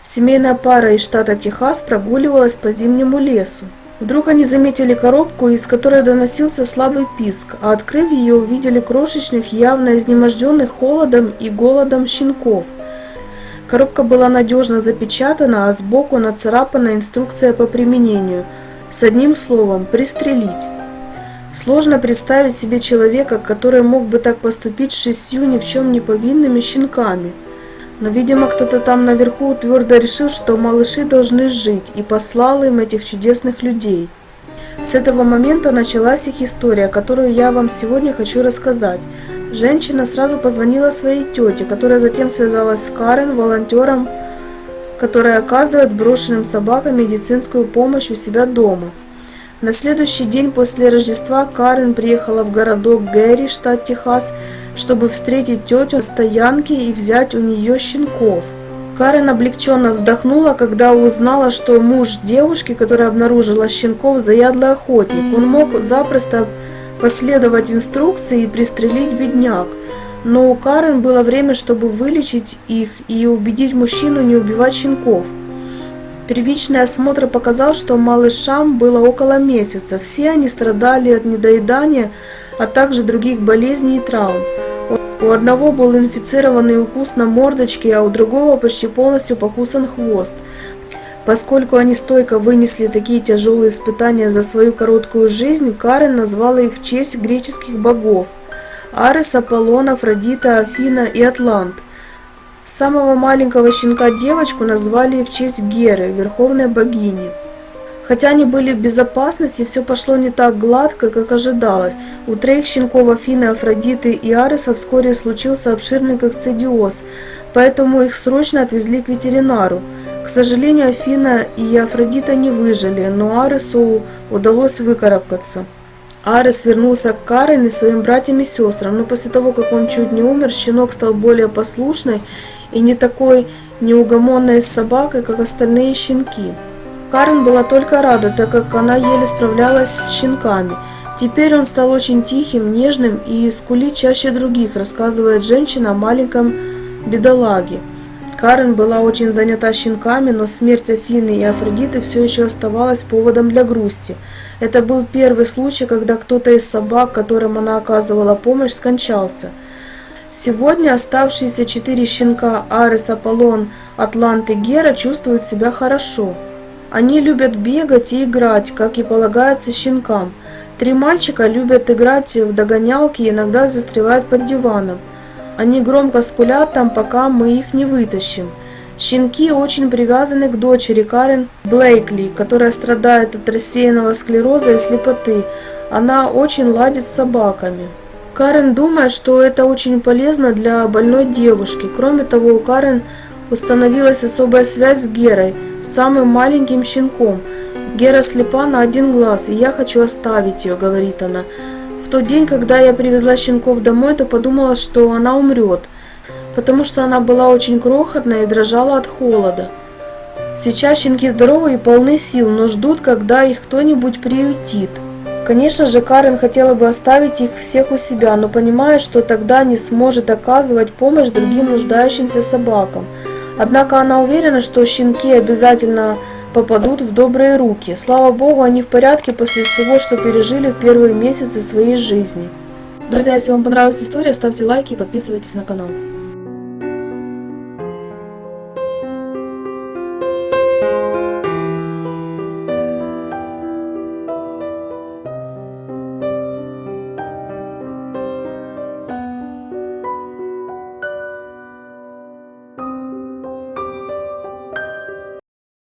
Семейная пара из штата Техас прогуливалась по зимнему лесу. Вдруг они заметили коробку, из которой доносился слабый писк, а открыв ее, увидели крошечных, явно изнеможденных холодом и голодом щенков. Коробка была надежно запечатана, а сбоку нацарапана инструкция по применению. С одним словом – пристрелить. Сложно представить себе человека, который мог бы так поступить с 6 ни в чем не повинными щенками. Но, видимо, кто-то там наверху твердо решил, что малыши должны жить, и послал им этих чудесных людей. С этого момента началась их история, которую я вам сегодня хочу рассказать. Женщина сразу позвонила своей тете, которая затем связалась с Карен, волонтером, который оказывает брошенным собакам медицинскую помощь у себя дома. На следующий день после Рождества Карен приехала в городок Гэри, штат Техас, чтобы встретить тетю на стоянке и взять у нее щенков. Карен облегченно вздохнула, когда узнала, что муж девушки, которая обнаружила щенков, заядлый охотник. Он мог запросто последовать инструкции и пристрелить бедняк. Но у Карен было время, чтобы вылечить их и убедить мужчину не убивать щенков. Первичный осмотр показал, что малышам было около месяца. Все они страдали от недоедания, а также других болезней и травм. У одного был инфицированный укус на мордочке, а у другого почти полностью покусан хвост. Поскольку они стойко вынесли такие тяжелые испытания за свою короткую жизнь, Карен назвала их в честь греческих богов – Арес, Аполлон, Афродита, Афина и Атлант. Самого маленького щенка девочку назвали в честь Геры, верховной богини. Хотя они были в безопасности, все пошло не так гладко, как ожидалось. У 3 щенков Афины, Афродиты и Ареса вскоре случился обширный кокцидиоз, поэтому их срочно отвезли к ветеринару. К сожалению, Афина и Афродита не выжили, но Аресу удалось выкарабкаться. Арес вернулся к Карен и своим братьям и сестрам, но после того, как он чуть не умер, щенок стал более послушной и не такой неугомонной собакой, как остальные щенки. Карен была только рада, так как она еле справлялась с щенками. Теперь он стал очень тихим, нежным и скулит чаще других, рассказывает женщина о маленьком бедолаге. Карен была очень занята щенками, но смерть Афины и Афродиты все еще оставалась поводом для грусти. Это был первый случай, когда кто-то из собак, которым она оказывала помощь, скончался. Сегодня оставшиеся 4 щенка Арес, Аполлон, Атлант и Гера чувствуют себя хорошо. Они любят бегать и играть, как и полагается щенкам. 3 мальчика любят играть в догонялки и иногда застревают под диваном. Они громко скулят там, пока мы их не вытащим. Щенки очень привязаны к дочери Карен Блейкли, которая страдает от рассеянного склероза и слепоты. Она очень ладит с собаками. Карен думает, что это очень полезно для больной девушки. Кроме того, у Карен установилась особая связь с Герой, самым маленьким щенком. Гера слепа на 1 глаз, и я хочу оставить ее, говорит она. В тот день, когда я привезла щенков домой, то подумала, что она умрет, потому что она была очень крохотная и дрожала от холода. Сейчас щенки здоровы и полны сил, но ждут, когда их кто-нибудь приютит. Конечно же, Карен хотела бы оставить их всех у себя, но понимает, что тогда не сможет оказывать помощь другим нуждающимся собакам. Однако она уверена, что щенки обязательно попадут в добрые руки. Слава Богу, они в порядке после всего, что пережили в первые месяцы своей жизни. Друзья, если вам понравилась история, ставьте лайки и подписывайтесь на канал.